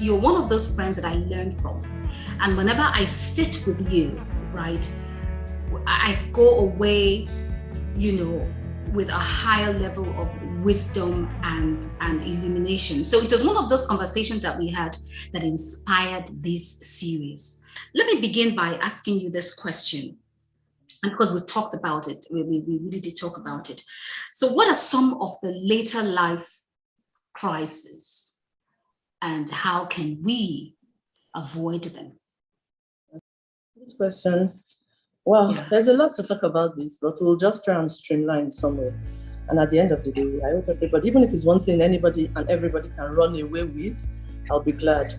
you're one of those friends that I learn from. And whenever I sit with you, right, I go away, with a higher level of wisdom and illumination. So it was one of those conversations that we had that inspired this series. Let me begin by asking you this question. And because we talked about it, we really did talk about it. So what are some of the later life crises and how can we avoid them? Good question. Well, There's a lot to talk about this, but we'll just try and streamline somewhere. And at the end of the day, I hope everybody, even if it's one thing anybody and everybody can run away with, I'll be glad.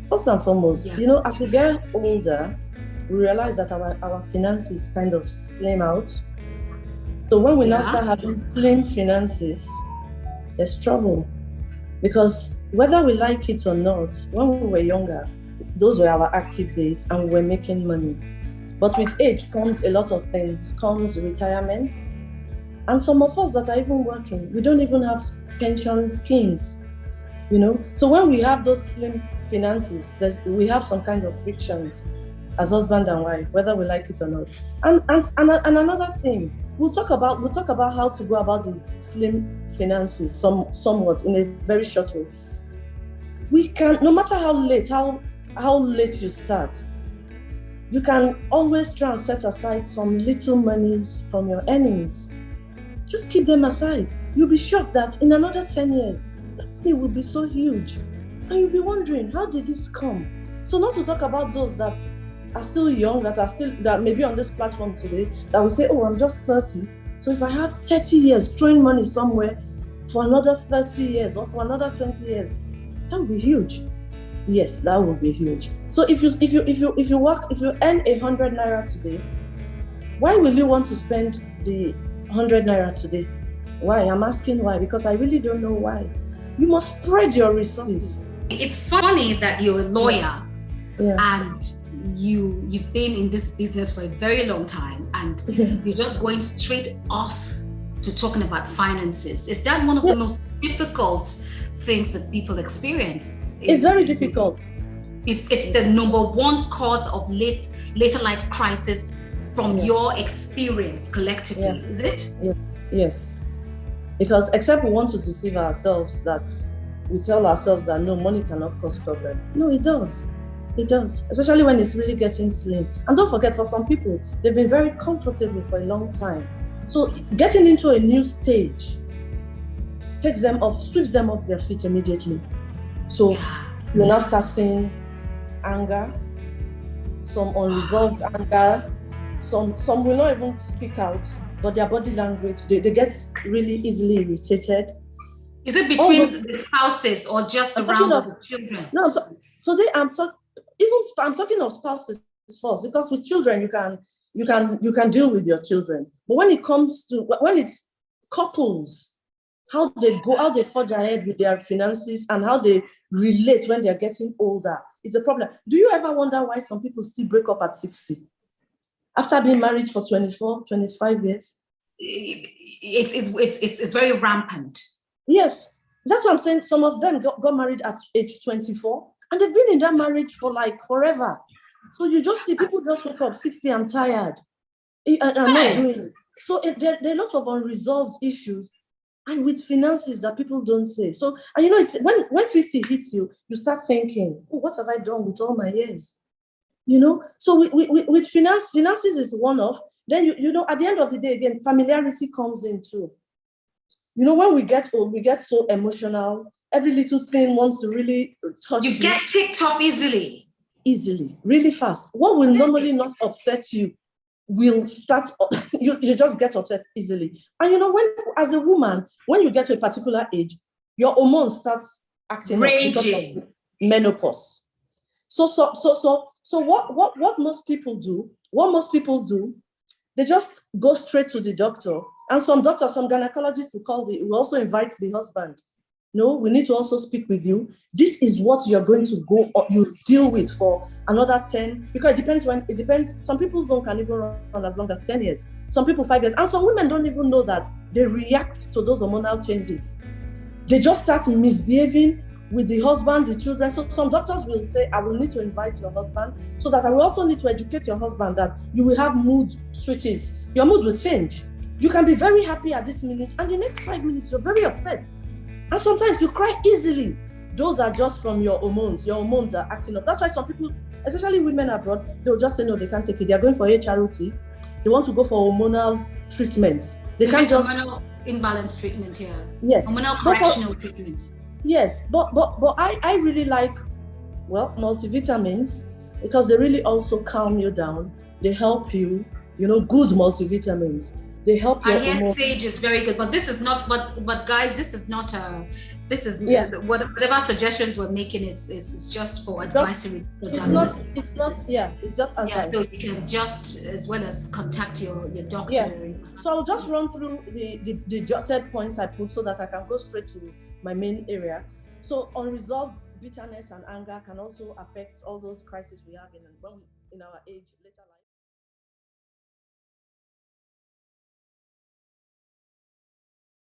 First and foremost, as we get older, we realize that our finances kind of slim out. So when we now start having slim finances, there's trouble. Because whether we like it or not, when we were younger, those were our active days and we were making money. But with age comes a lot of things, comes retirement. And some of us that are even working, we don't even have pension schemes, So when we have those slim finances, we have some kind of frictions as husband and wife, whether we like it or not. And another thing, we'll talk about how to go about the slim finances somewhat in a very short way. We can, no matter how late you start, you can always try and set aside some little monies from your earnings. Just keep them aside. You'll be shocked that in another 10 years, it will be so huge. And you'll be wondering, how did this come? So not to talk about those that are still young, that may be on this platform today, that will say, oh, I'm just 30. So if I have 30 years throwing money somewhere for another 30 years or for another 20 years, that will be huge. Yes, that will be huge. So if you earn 100 naira today, why will you want to spend the 100 naira today? Why? I'm asking why, because I really don't know why. You must spread your resources. It's funny that you're a lawyer and you've been in this business for a very long time and you're just going straight off to talking about finances. Is that one of the most difficult things that people experience? It's very difficult. It's the number one cause of later life crisis from your experience collectively, is it? Yes. Because except we want to deceive ourselves that we tell ourselves that no, money cannot cause problem. No, it does. It does, especially when it's really getting slim. And don't forget, for some people, they've been very comfortable for a long time. So getting into a new stage sweeps them off their feet immediately. So you now start seeing anger, some unresolved anger, some will not even speak out, but their body language, they get really easily irritated. Is it between the spouses or just around the children? No, today I'm talking of spouses first, because with children you can deal with your children. But when it's couples, how they forge ahead with their finances and how they relate when they're getting older is a problem. Do you ever wonder why some people still break up at 60? After being married for 24, 25 years? It's very rampant. Yes, that's what I'm saying. Some of them got married at age 24 and they've been in that marriage for like forever. So you just see people just wake up 60, I'm tired. I'm not doing it. So there are a lot of unresolved issues. And with finances that people don't say. So, and it's when 50 hits you, you start thinking, oh, what have I done with all my years? So with finances is one of, then at the end of the day, again, familiarity comes in too. When we get old, we get so emotional. Every little thing wants to really touch you. You get ticked off easily. Easily, really fast. What will normally not upset you will start, you just get upset easily. And when, as a woman, when you get to a particular age, your hormones start acting raging because of menopause. So what most people do, they just go straight to the doctor. And some gynecologists will also invite the husband. No, we need to also speak with you. This is what you're going to you deal with for another 10, because it depends. Some people's zone can even run as long as 10 years. Some people 5 years. And some women don't even know that they react to those hormonal changes. They just start misbehaving with the husband, the children. So some doctors will say, I will need to invite your husband, so that I will also need to educate your husband that you will have mood switches. Your mood will change. You can be very happy at this minute, and the next 5 minutes, you're very upset. And sometimes you cry easily. Those are just from your hormones. Your hormones are acting up. That's why some people, especially women abroad, they'll just say, no, they can't take it. They're going for HRT. They want to go for hormonal treatment. They can't just... Hormonal imbalance treatment here. Yes. Hormonal correctional treatments. Yes, but I really like, well, multivitamins, because they really also calm you down. They help you, good multivitamins. They help you. I hear sage is very good, but this is not, but guys, this is whatever suggestions we're making is just for advisory. It's just advice. Yeah, so you can just, as well as contact your doctor. Yeah. So I'll just run through the jotted points I put so that I can go straight to my main area. So unresolved bitterness and anger can also affect all those crises we have in our age, later life.